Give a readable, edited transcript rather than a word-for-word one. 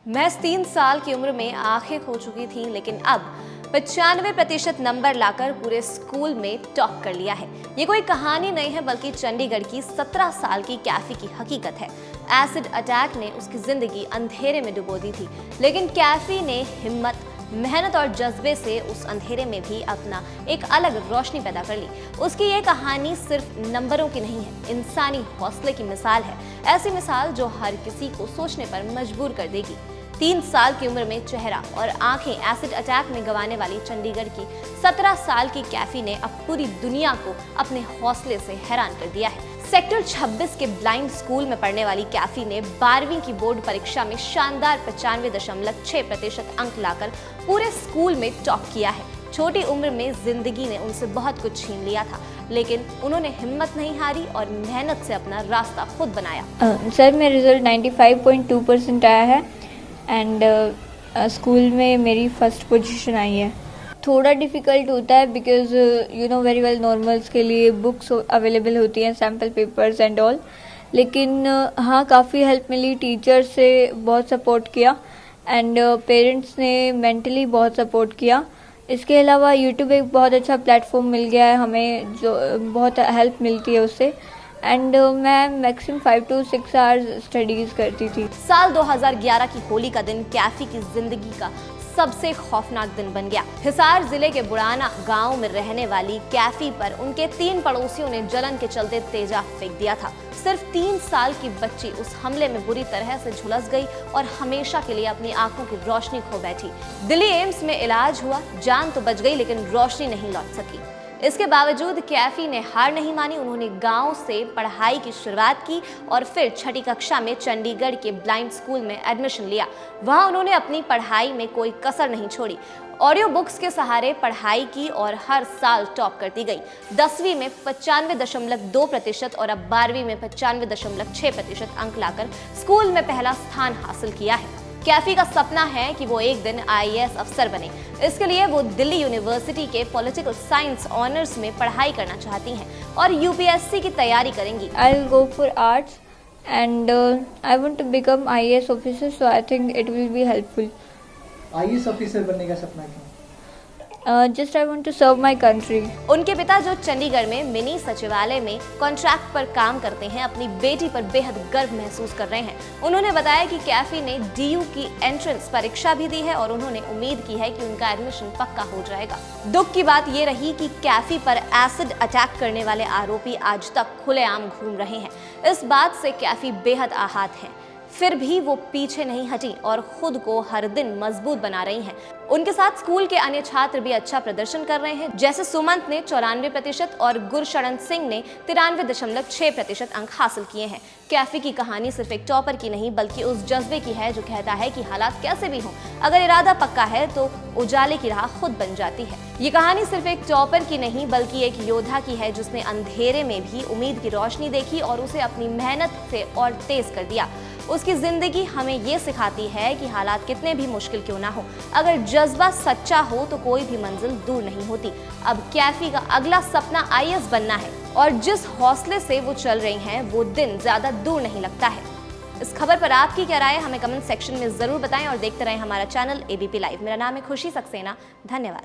महज 3 साल की उम्र में आंखें खो चुकी थी, लेकिन अब 95% नंबर लाकर पूरे स्कूल में टॉप कर लिया है। ये कोई कहानी नहीं है, बल्कि चंडीगढ़ की 17 साल की कैफी की हकीकत है। एसिड अटैक ने उसकी जिंदगी अंधेरे में डुबो दी थी, लेकिन कैफी ने हिम्मत, मेहनत और जज्बे से उस अंधेरे में भी अपना एक अलग रोशनी पैदा कर ली। उसकी ये कहानी सिर्फ नंबरों की नहीं है, इंसानी हौसले की मिसाल है। ऐसी मिसाल जो हर किसी को सोचने पर मजबूर कर देगी। 3 साल की उम्र में चेहरा और आंखें एसिड अटैक में गंवाने वाली चंडीगढ़ की 17 साल की कैफी ने अब पूरी दुनिया को अपने हौसले से हैरान कर दिया है। सेक्टर 26 के ब्लाइंड स्कूल में पढ़ने वाली कैफी ने 12वीं की बोर्ड परीक्षा में शानदार 95.6% अंक लाकर पूरे स्कूल में टॉप किया है। छोटी उम्र में जिंदगी ने उनसे बहुत कुछ छीन लिया था, लेकिन उन्होंने हिम्मत नहीं हारी और मेहनत से अपना रास्ता खुद बनाया। सर, मेरा रिजल्ट 95.2% आया है एंड स्कूल में मेरी फर्स्ट पोजीशन आई है। थोड़ा डिफ़िकल्ट होता है because you know very well normals के लिए बुक्स अवेलेबल होती हैं, सैम्पल पेपर्स एंड ऑल, लेकिन हाँ काफ़ी हेल्प मिली। टीचर से बहुत सपोर्ट किया एंड पेरेंट्स ने मेंटली बहुत सपोर्ट किया। इसके अलावा यूट्यूब एक बहुत अच्छा प्लेटफॉर्म मिल गया है हमें, जो बहुत हेल्प मिलती है उससे। एंड मैं मैक्सिमम 5 to 6 आवर्स स्टडीज करती थी। साल 2011 की होली का दिन कैफी की जिंदगी का सबसे खौफनाक दिन बन गया। हिसार जिले के बुराना गांव में रहने वाली कैफी पर उनके 3 पड़ोसियों ने जलन के चलते तेजाब फेंक दिया था। सिर्फ 3 साल की बच्ची उस हमले में बुरी तरह से झुलस गई और हमेशा के लिए अपनी आंखों की रोशनी खो बैठी। दिल्ली एम्स में इलाज हुआ, जान तो बच गई, लेकिन रोशनी नहीं लौट सकी। इसके बावजूद कैफी ने हार नहीं मानी। उन्होंने गांव से पढ़ाई की शुरुआत की और फिर 6ठी कक्षा में चंडीगढ़ के ब्लाइंड स्कूल में एडमिशन लिया। वहां उन्होंने अपनी पढ़ाई में कोई कसर नहीं छोड़ी। ऑडियो बुक्स के सहारे पढ़ाई की और हर साल टॉप करती गई। 10वीं में 95.2% और अब 12वीं में 95.6% अंक लाकर स्कूल में पहला स्थान हासिल किया है। कैफी का सपना है कि वो एक दिन IAS अफसर बने। इसके लिए वो दिल्ली यूनिवर्सिटी के पॉलिटिकल साइंस ऑनर्स में पढ़ाई करना चाहती हैं और UPSC की तैयारी करेंगी। I will go for arts and I want to become IAS officer, so I think it will be helpful. IAS officer बनने का सपना क्यों? Just I want to serve my country. उनके पिता, जो चंडीगढ़ में मिनी सचिवालय में कॉन्ट्रैक्ट पर काम करते हैं, अपनी बेटी पर बेहद गर्व महसूस कर रहे हैं। उन्होंने बताया कि कैफी ने DU की एंट्रेंस परीक्षा भी दी है और उन्होंने उम्मीद की है कि उनका एडमिशन पक्का हो जाएगा। दुख की बात ये रही कि कैफी पर एसिड अटैक करने वाले आरोपी आज तक खुलेआम घूम रहे हैं। इस बात से कैफी बेहद आहत है, फिर भी वो पीछे नहीं हटी और खुद को हर दिन मजबूत बना रही हैं। उनके साथ स्कूल के अन्य छात्र भी अच्छा प्रदर्शन कर रहे हैं, जैसे सुमंत ने 94% और गुरशरण सिंह ने 93.6% अंक हासिल किए हैं। कैफी की कहानी सिर्फ एक टॉपर की नहीं, बल्कि उस जज्बे की है जो कहता है कि हालात कैसे भी हों, अगर इरादा पक्का है तो उजाले की राह खुद बन जाती है। ये कहानी सिर्फ एक टॉपर की नहीं, बल्कि एक योद्धा की है जिसने अंधेरे में भी उम्मीद की रोशनी देखी और उसे अपनी मेहनत से और तेज कर दिया। उसकी जिंदगी हमें ये सिखाती है कि हालात कितने भी मुश्किल क्यों ना हो, अगर जज्बा सच्चा हो तो कोई भी मंजिल दूर नहीं होती। अब कैफी का अगला सपना IAS बनना है और जिस हौसले से वो चल रही हैं, वो दिन ज्यादा दूर नहीं लगता है। इस खबर पर आपकी क्या राय है, हमें कमेंट सेक्शन में जरूर बताएं और देखते रहें हमारा चैनल ABP लाइव। मेरा नाम है खुशी सक्सेना। धन्यवाद।